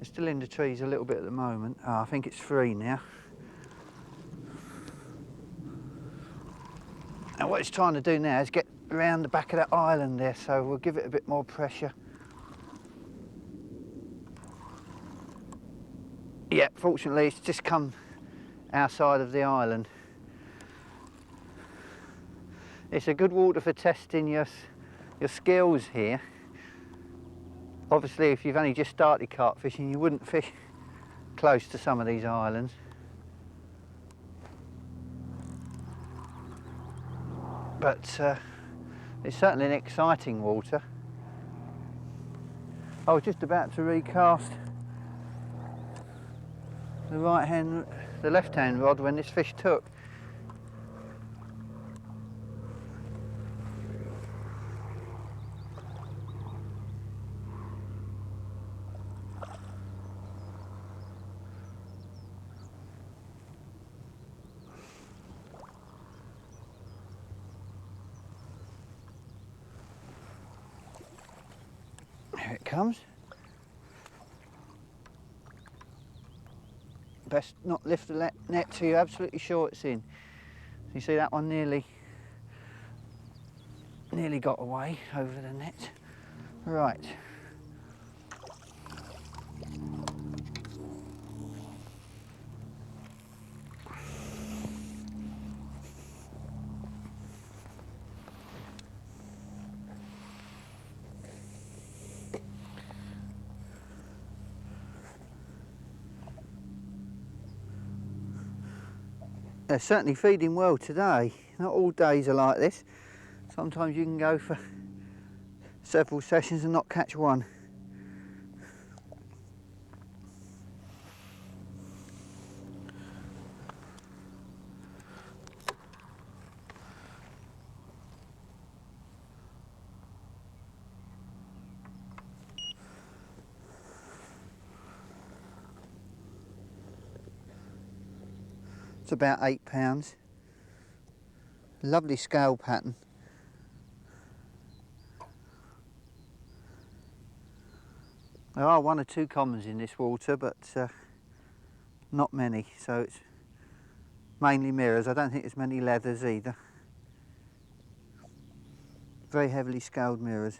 They're still in the trees a little bit at the moment. Oh, I think it's 3 now. And what it's trying to do now is get around the back of that island there, so we'll give it a bit more pressure. Yeah, fortunately it's just come our side of the island. It's a good water for testing your skills here. Obviously if you've only just started carp fishing, you wouldn't fish close to some of these islands. But it's certainly an exciting water. I was just about to recast the left-hand rod when this fish took. Here it comes. Best not lift the net till you're absolutely sure it's in. You see that one nearly got away over the net. Right. They're certainly feeding well today. Not all days are like this. Sometimes you can go for several sessions and not catch one. It's about 8 pounds. Lovely scale pattern. There are 1 or 2 commons in this water, but not many, so it's mainly mirrors. I don't think there's many leathers either. Very heavily scaled mirrors.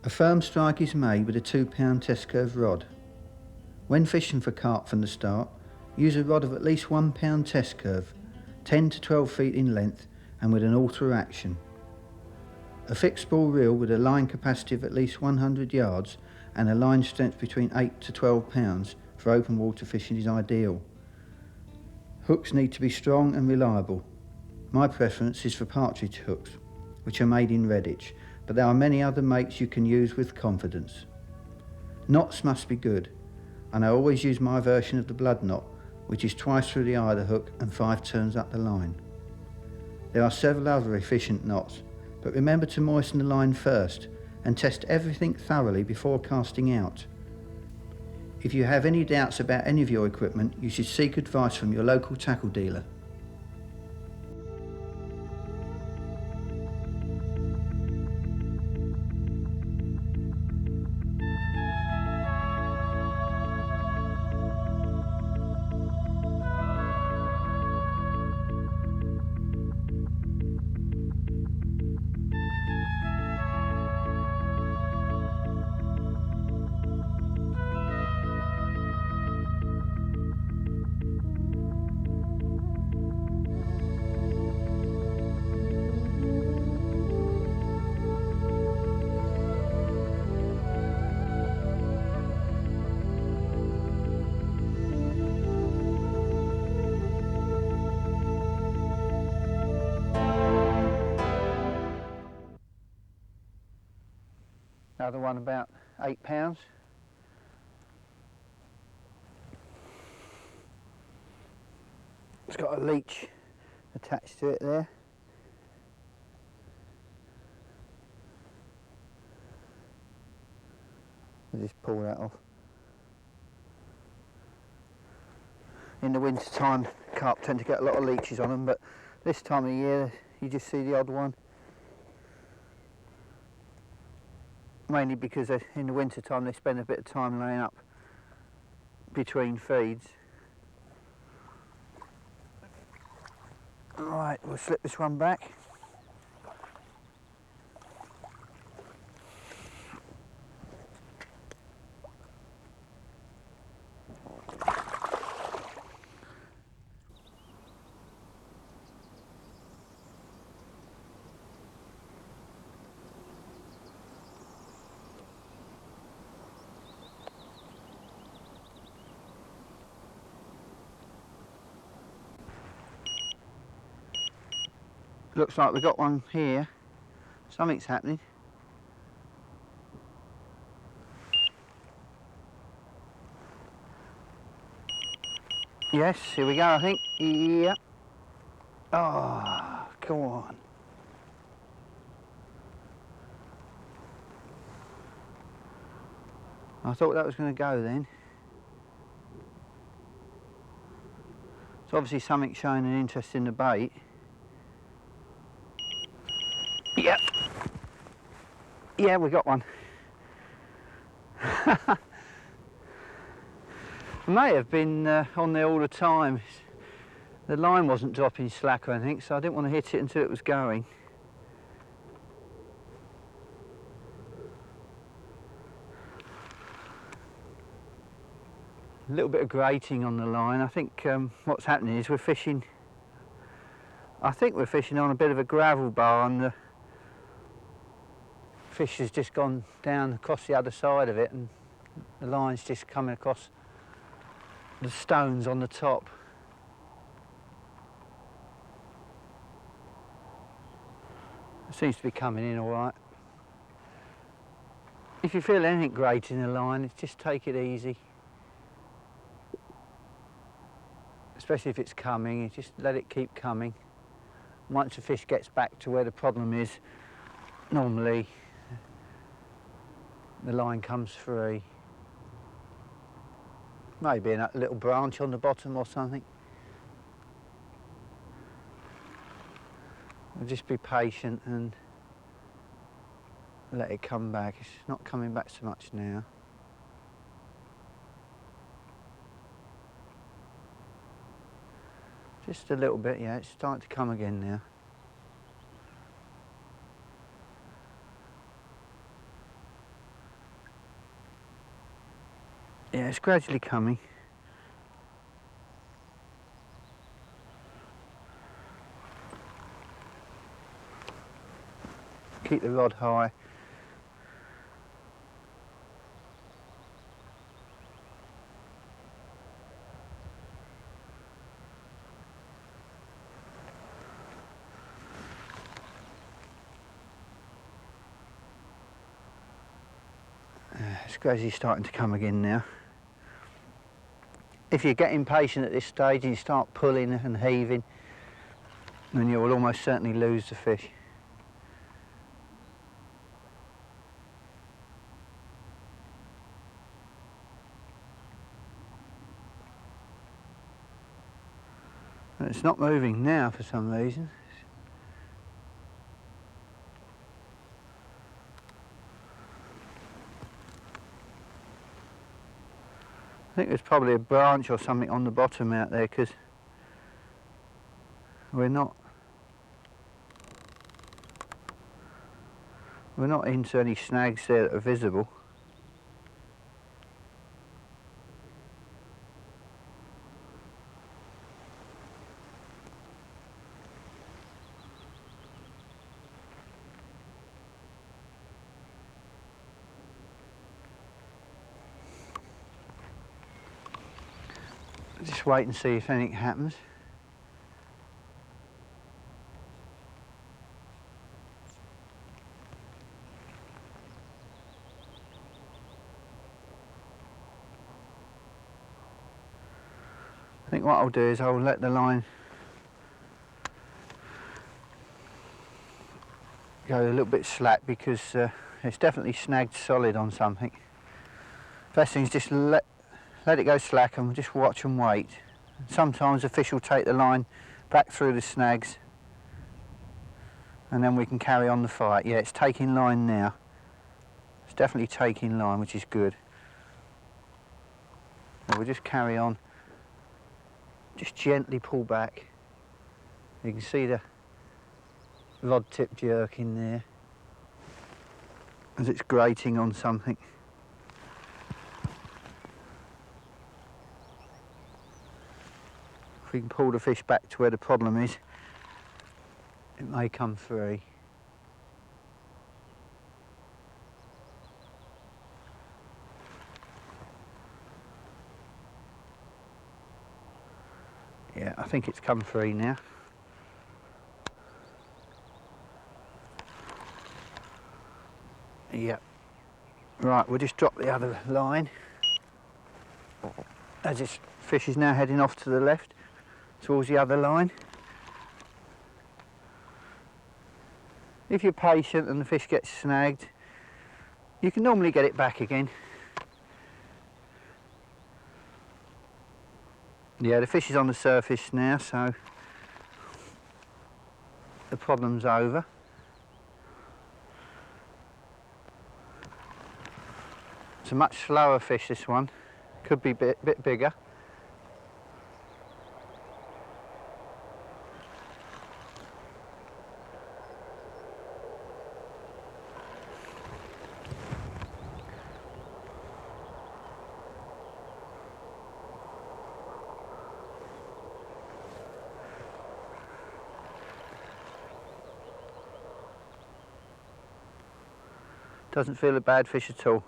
A firm strike is made with a 2-pound test curve rod. When fishing for carp from the start, use a rod of at least 1 pound test curve, 10 to 12 feet in length and with an alter action. A fixed spool reel with a line capacity of at least 100 yards and a line strength between 8 to 12 pounds for open water fishing is ideal. Hooks need to be strong and reliable. My preference is for partridge hooks, which are made in Redditch, but there are many other makes you can use with confidence. Knots must be good, and I always use my version of the blood knot, which is twice through the eye of the hook and 5 turns up the line. There are several other efficient knots, but remember to moisten the line first and test everything thoroughly before casting out. If you have any doubts about any of your equipment, you should seek advice from your local tackle dealer. Another one about £8. It's got a leech attached to it there. I'll just pull that off. In the winter time, carp tend to get a lot of leeches on them, but this time of year you just see the odd one. Mainly because in the winter time they spend a bit of time laying up between feeds. Right, we'll slip this one back. Looks like we've got one here. Something's happening. Yes, here we go, I think. Yep. Oh, come on. I thought that was going to go then. It's obviously something showing an interest in the bait. Yep. Yeah, we got one. I may have been on there all the time. The line wasn't dropping slack or anything, so I didn't want to hit it until it was going. A little bit of grating on the line. I think what's happening is we're fishing. I think we're fishing on a bit of a gravel bar, and the fish has just gone down across the other side of it, and the line's just coming across the stones on the top. It seems to be coming in all right. If you feel anything grating in the line, just take it easy. Especially if it's coming, you just let it keep coming. Once the fish gets back to where the problem is, normally the line comes free. Maybe a little branch on the bottom or something. Just be patient and let it come back. It's not coming back so much now. Just a little bit, yeah, it's starting to come again now. Yeah, it's gradually coming. Keep the rod high. It's gradually starting to come again now. If you get impatient at this stage and you start pulling and heaving, then you will almost certainly lose the fish. And it's not moving now for some reason. I think there's probably a branch or something on the bottom out there, because we're not into any snags there that are visible. Just wait and see if anything happens. think what I'll do is I'll let the line go a little bit slack, because it's definitely snagged solid on something. Best thing is just let it go slack and just watch and wait. Sometimes the fish will take the line back through the snags and then we can carry on the fight. Yeah, it's taking line now. It's definitely taking line, which is good. So we'll just carry on. Just gently pull back. You can see the rod tip jerking there as it's grating on something. If we can pull the fish back to where the problem is, it may come free. Yeah, I think it's come free now. Yep. Right, we'll just drop the other line. As this fish is now heading off to the left towards the other line. If you're patient and the fish gets snagged, you can normally get it back again. Yeah, the fish is on the surface now, so the problem's over. It's a much slower fish, this one. Could be a bit bigger. Doesn't feel a bad fish at all.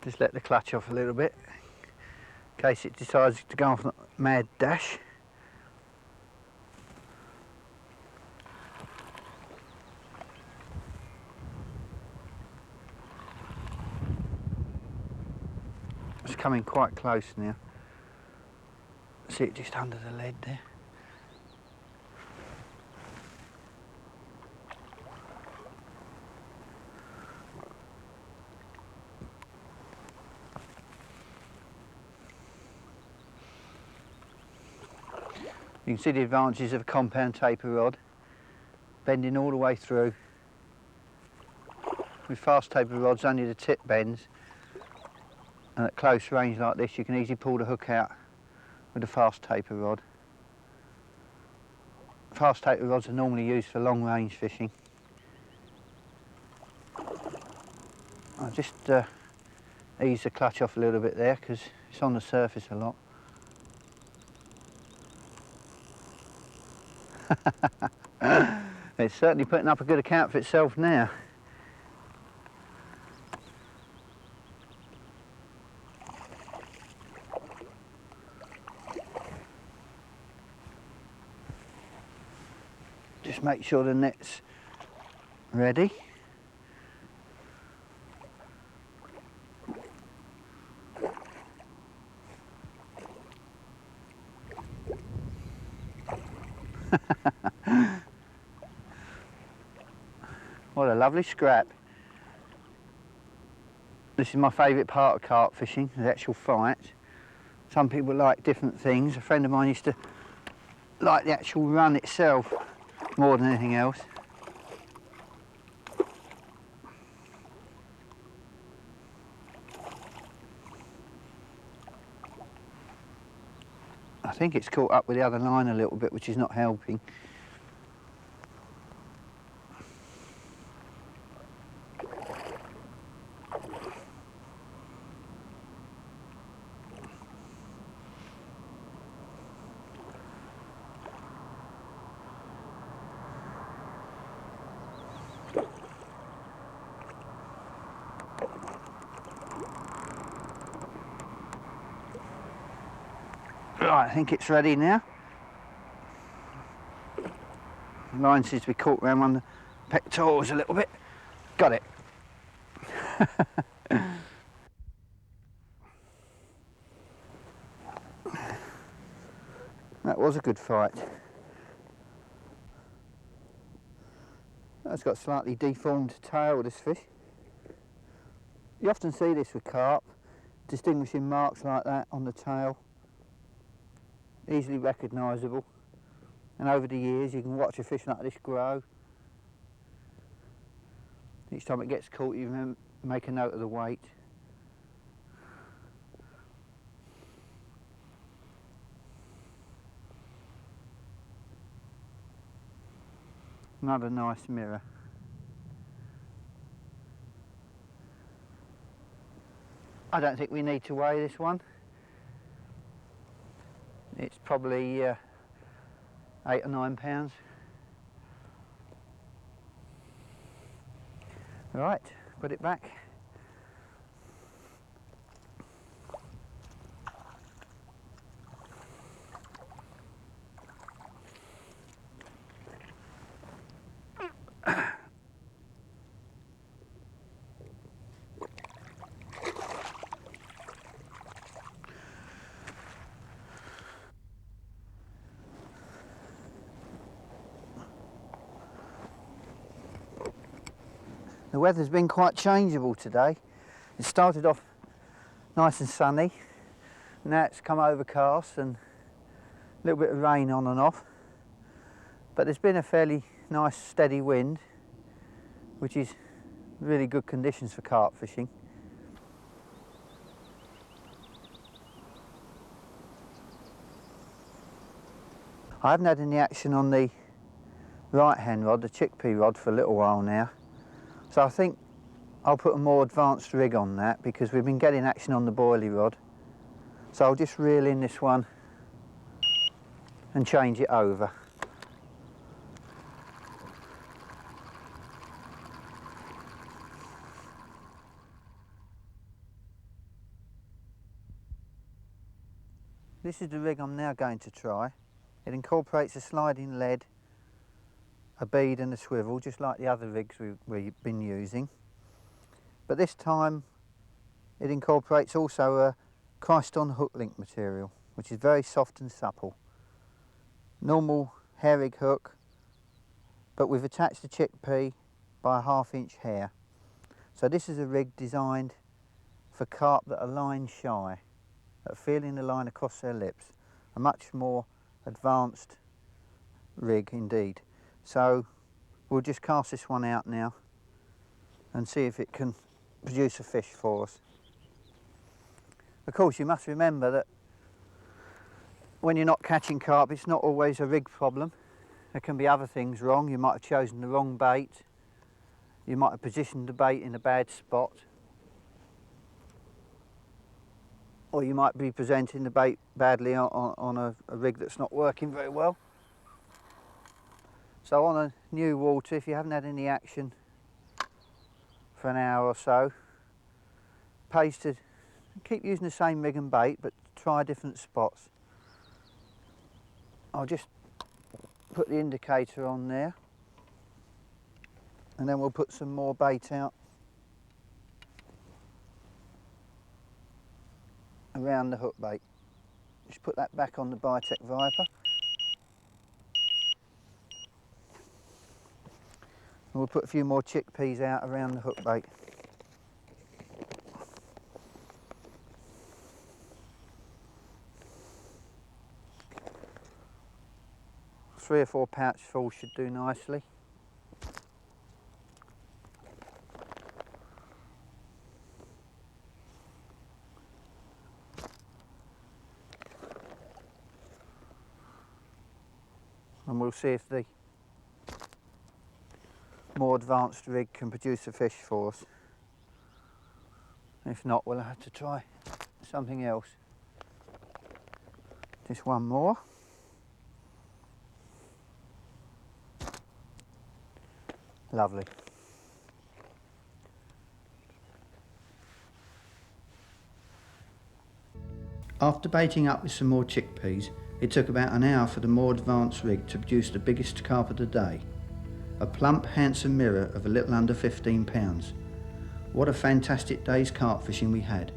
Just let the clutch off a little bit in case it decides to go off a mad dash. It's coming quite close now. See it just under the lead there. You can see the advantages of a compound taper rod, bending all the way through. With fast taper rods, only the tip bends, and at close range like this you can easily pull the hook out with a fast taper rod. Fast taper rods are normally used for long range fishing. I'll just ease the clutch off a little bit there because it's on the surface a lot. It's certainly putting up a good account for itself now. Just make sure the net's ready. What a lovely scrap. This is my favourite part of carp fishing, the actual fight. Some people like different things. A friend of mine used to like the actual run itself more than anything else. I think it's caught up with the other line a little bit, which is not helping. Right, I think it's ready now. The line seems to be caught around on the pectorals a little bit. Got it. That was a good fight. That's got a slightly deformed tail, this fish. You often see this with carp, distinguishing marks like that on the tail. Easily recognisable. And over the years you can watch a fish like this grow. Each time it gets caught you make a note of the weight. Another nice mirror. I don't think we need to weigh this one. It's probably 8 or 9 pounds. Right, put it back. The weather's been quite changeable today. It started off nice and sunny, now it's come overcast and a little bit of rain on and off. But there's been a fairly nice steady wind, which is really good conditions for carp fishing. I haven't had any action on the right hand rod, the chickpea rod, for a little while now. So I think I'll put a more advanced rig on that because we've been getting action on the boilie rod. So I'll just reel in this one and change it over. This is the rig I'm now going to try. It incorporates a sliding lead, a bead and a swivel, just like the other rigs we've been using. But this time it incorporates also a Christ-on hook link material, which is very soft and supple. Normal hair rig hook, but we've attached the chickpea by a 1/2 inch hair. So this is a rig designed for carp that are line shy, that are feeling the line across their lips. A much more advanced rig indeed. So we'll just cast this one out now and see if it can produce a fish for us. Of course, you must remember that when you're not catching carp, it's not always a rig problem. There can be other things wrong. You might have chosen the wrong bait. You might have positioned the bait in a bad spot. Or you might be presenting the bait badly on a rig that's not working very well. So on a new water, if you haven't had any action for an hour or so, it pays to keep using the same rig and bait, but try different spots. I'll just put the indicator on there, and then we'll put some more bait out around the hook bait. Just put that back on the Bitech Viper. And we'll put a few more chickpeas out around the hook bait. Three or four pouch full should do nicely. And we'll see if the more advanced rig can produce a fish for us. If not, we'll have to try something else. Just one more. Lovely. After baiting up with some more chickpeas, it took about an hour for the more advanced rig to produce the biggest carp of the day. A plump, handsome mirror of a little under 15 pounds. What a fantastic day's carp fishing we had.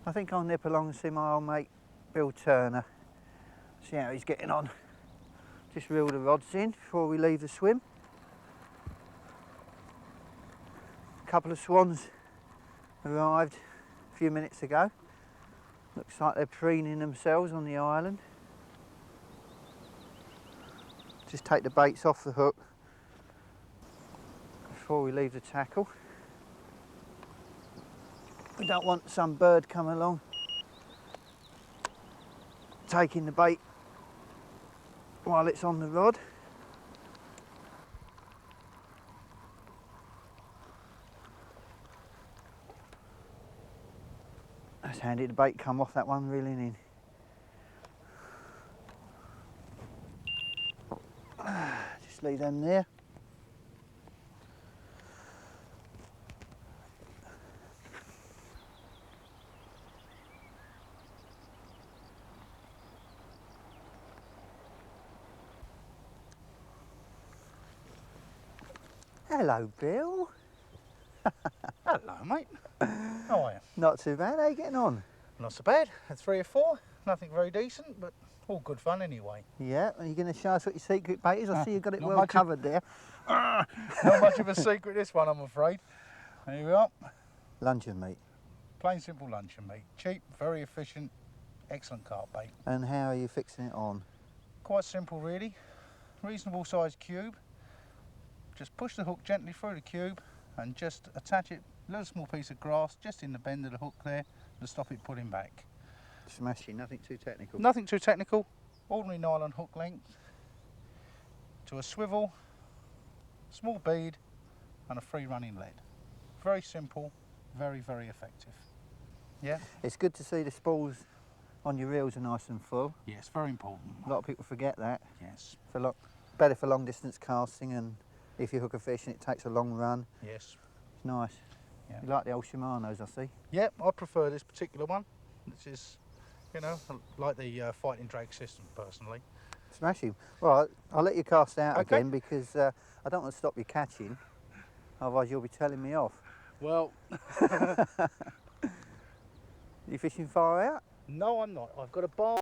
I think I'll nip along and see my old mate Bill Turner, see how he's getting on. Just reel the rods in before we leave the swim. A couple of swans arrived a few minutes ago. Looks like they're preening themselves on the island. Just take the baits off the hook before we leave the tackle. We don't want some bird come along taking the bait while it's on the rod. That's handy, the bait come off that one reeling in. Just leave them there. Hello, Bill. Hello, mate. How are you? Not too bad. How are you getting on? Not so bad. Had 3 or 4. Nothing very decent, but all good fun anyway. Yeah, are you going to show us what your secret bait is? I see you've got it well much covered there. Not much of a secret, this one, I'm afraid. Here we are. Luncheon meat. Plain simple luncheon meat. Cheap, very efficient, excellent carp bait. And how are you fixing it on? Quite simple, really. Reasonable sized cube. Just push the hook gently through the cube and just attach it, a little small piece of grass just in the bend of the hook there to stop it pulling back. Smashing, nothing too technical. Nothing too technical. Ordinary nylon hook length to a swivel, small bead and a free running lead. Very simple, very, very effective. Yeah? It's good to see the spools on your reels are nice and full. Yes, very important. A lot of people forget that. Yes. Better for long distance casting, and if you hook a fish and it takes a long run. Yes. It's nice. Yeah. You like the old Shimano's, I see. Yep, I prefer this particular one. This is, you know, I like the fighting drag system personally. Smashing. Right, I'll let you cast out Okay. again because I don't want to stop you catching, otherwise you'll be telling me off. Well, You fishing far out? no, I'm not. I've got a bar.